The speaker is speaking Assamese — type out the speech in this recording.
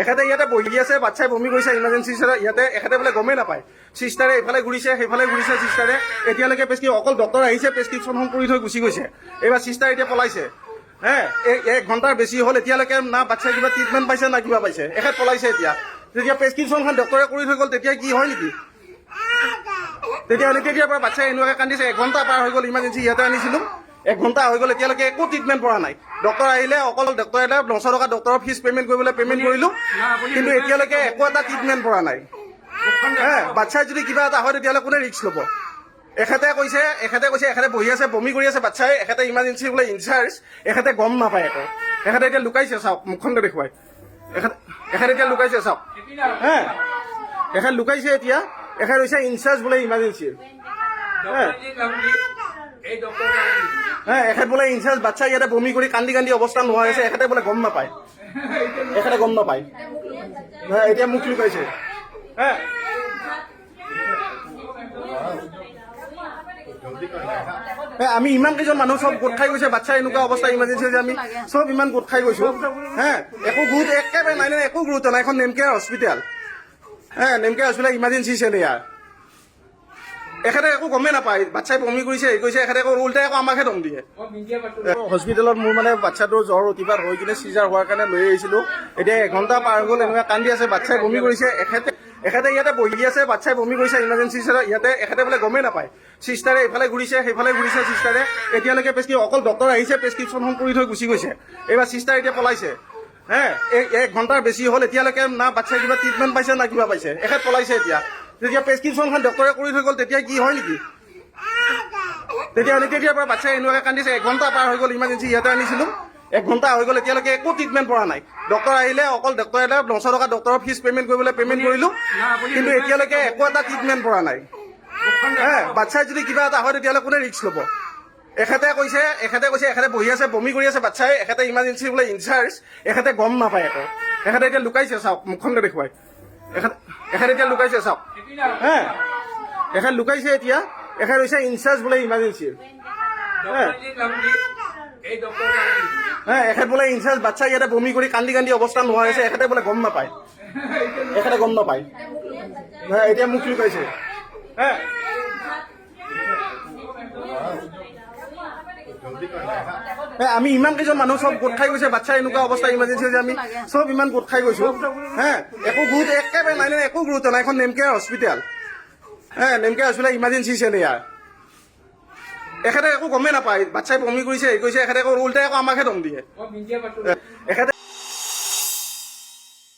এখেতে ইয়াতে বহি আছে, বাচ্চাই বমি কৰিছে ইমাৰ্জেঞ্চি ইয়াতে, এখেতে বোলে গমেই নাপায়। চিষ্টাৰে এইফালে ঘূৰিছে সেইফালে ঘূৰিছে চিষ্টাৰে, এতিয়ালৈকে অকল ডক্টৰ আহিছে, প্ৰেছক্ৰিপশ্যনখন কৰি থৈ গুচি গৈছে। এইবাৰ চিষ্টাৰ এতিয়া পলাইছে। এক ঘণ্টাৰ বেছি হ'ল, এতিয়ালৈকে না বাচ্চাই কিবা ট্ৰিটমেণ্ট পাইছে না কিবা পাইছে, এখেত পলাইছে। এতিয়া যেতিয়া প্ৰেছক্ৰিপশ্যনখন ডক্টৰে কৰি থৈ গ'ল তেতিয়া কি হয় নেকি? তেতিয়াহ'লে তেতিয়াৰ পৰা বাচ্চাই এনেকুৱাকৈ কান্দিছে। 1 ঘণ্টা পাৰ হৈ গ'ল, ইমাৰ্জেঞ্চি ইয়াতে আনিছিলোঁ, 1 ঘণ্টা হৈ গ'ল, এতিয়ালৈকে একো ট্ৰিটমেণ্ট পৰা নাই। ডক্টৰ আহিলে, অকল ডক্টৰ আহিলে 900 টকা ডক্টৰৰ ফিজ পে'মেণ্ট কৰিবলৈ পে'মেণ্ট কৰিলোঁ, কিন্তু এতিয়ালৈকে একো এটা ট্ৰিটমেণ্ট পৰা নাই। বাচ্চাই যদি কিবা এটা হয় তেতিয়াহ'লে কোনে ৰিস্ক ল'ব? এখেতে কৈছে এখেতে বহি আছে, বমি কৰি আছে বাচ্চাই, এখেতে ইমাৰ্জেঞ্চি বোলে ইনচাৰ্জ, এখেতে গম নাপায় একো। এখেতে এতিয়া লুকাইছে, চাওক মুখখনকে দেখুৱাই। এখেতে এতিয়া লুকাইছে, চাওক। এখেত লুকাইছে এতিয়া, এখেত হৈছে ইনচাৰ্জ বোলে ইমাৰ্জেঞ্চিৰ। এখেত বোলে ইনচাৰ্জ, বাচ্চা ইয়াতে বমি কৰি কান্দি কান্দি অৱস্থা নোহোৱা হৈছে, এখেতে বোলে গম নাপায়। এখেতে গম নাপায়, এতিয়া মুখ লুকাইছে। আমি ইমান কেইজন মানুহ চব গোট খাই গৈছে, বাচ্চা এনেকুৱা অৱস্থা ইমাৰ্জেঞ্চি হৈছে, আমি চব ইমান গোট খাই গৈছো। একো গুৰুত্ব একেবাৰে নাই, একো গুৰুত্ব নাই। এখন Nemcare hospital, Nemcare hospital emergency cell ইয়াৰ। এখেতে একো গমেই নাপায়, বাচ্চাই বমি কৰিছে হেৰি কৰিছে, এখেতে উল্টাই আকৌ আমাকহে দম দিয়ে। হস্পিটেলত মোৰ মানে বাচ্চাটোৰ জ্বৰ অতিপাত হৈ কিনে চিজাৰ হোৱাৰ কাৰণে লৈ আহিছিলোঁ। এতিয়া 1 ঘণ্টা পাৰ গ'ল, এনেকুৱা কান্দি আছে, বাচ্চাই বমি কৰিছে। এখেতে ইয়াতে বহি আছে, বাচ্চাই বমি কৰিছে ইমাৰ্জেঞ্চি ইয়াতে, এখেতে বোলে গমেই নাপায়। চিষ্টাৰে এইফালে ঘূৰিছে সেইফালে ঘূৰিছে চিষ্টাৰে, এতিয়ালৈকে অকল ডক্টৰ আহিছে, প্ৰেছক্ৰিপশ্যনখন কৰি থৈ গুচি গৈছে। এইবাৰ চিষ্টাৰ এতিয়া পলাইছে। 1 ঘণ্টাৰ বেছি হ'ল, এতিয়ালৈকে না বাচ্চাই কিবা ট্ৰিটমেণ্ট পাইছে না কিবা পাইছে, এখেত পলাইছে। এতিয়া যেতিয়া প্ৰেছক্ৰিপশ্যনখন ডক্টৰে কৰি থৈ গ'ল তেতিয়া কি হয় নেকি? তেতিয়াহ'লে তেতিয়াৰ পৰা বাচ্চাই এনেকুৱাকৈ কান্দিছে। 1 ঘণ্টা পাৰ হৈ গ'ল, ইমাৰ্জেঞ্চি ইয়াতে আনিছিলোঁ, 1 ঘণ্টা হৈ গ'ল, এতিয়ালৈকে একো ট্ৰিটমেণ্ট পৰা নাই। ডক্টৰ আহিলে, অকল ডক্টৰ আহিলে 900 টকা ডক্টৰৰ ফিজ পে'মেণ্ট কৰিবলৈ পে'মেণ্ট কৰিলোঁ, কিন্তু এতিয়ালৈকে একো এটা ট্ৰিটমেণ্ট পৰা নাই। বাচ্চাই যদি কিবা এটা হয় তেতিয়াহ'লে কোনে ৰিস্ক ল'ব? এখেতে কৈছে এখেতে বহি আছে, বমি কৰি আছে বাচ্চাই, এখেতে ইমাৰ্জেঞ্চি বোলে ইনচাৰ্জ, এখেতে গম নাপায় একো। এখেতে এতিয়া লুকাইছে, চাওক মুখখনকে দেখুৱাই। এখেতে এতিয়া লুকাইছে, চাওক। এখেত লুকাইছে এতিয়া, এখেত হৈছে ইনচাৰ্জ বোলে ইমাৰ্জেঞ্চিৰ। এখেত বোলে ইনচাৰ্জ, বাচ্চা ইয়াতে বমি কৰি কান্দি কান্দি অৱস্থা নোহোৱা হৈছে, এখেতে বোলে গম নাপায়। এখেতে গম নাপায়, এতিয়া মুখ লুকাইছে। আমি ইমান কেইজন মানুহ চব গোট খাই গৈছে, বাচ্চা এনেকুৱা অৱস্থা ইমাৰ্জেঞ্চি হৈছে, আমি চব ইমান গোট খাই গৈছো। একো গুৰুত্ব একেবাৰে নাই, একো গুৰুত্ব নাই। এখন Nemcare hospital, Nemcare hospital emergency cell ইয়াৰ। এখেতে একো গমেই নাপায়, বাচ্চাই বমি কৰিছে হেৰি কৰিছে, এখেতে উল্টাই আকৌ আমাকহে দম দিয়ে। এখেতে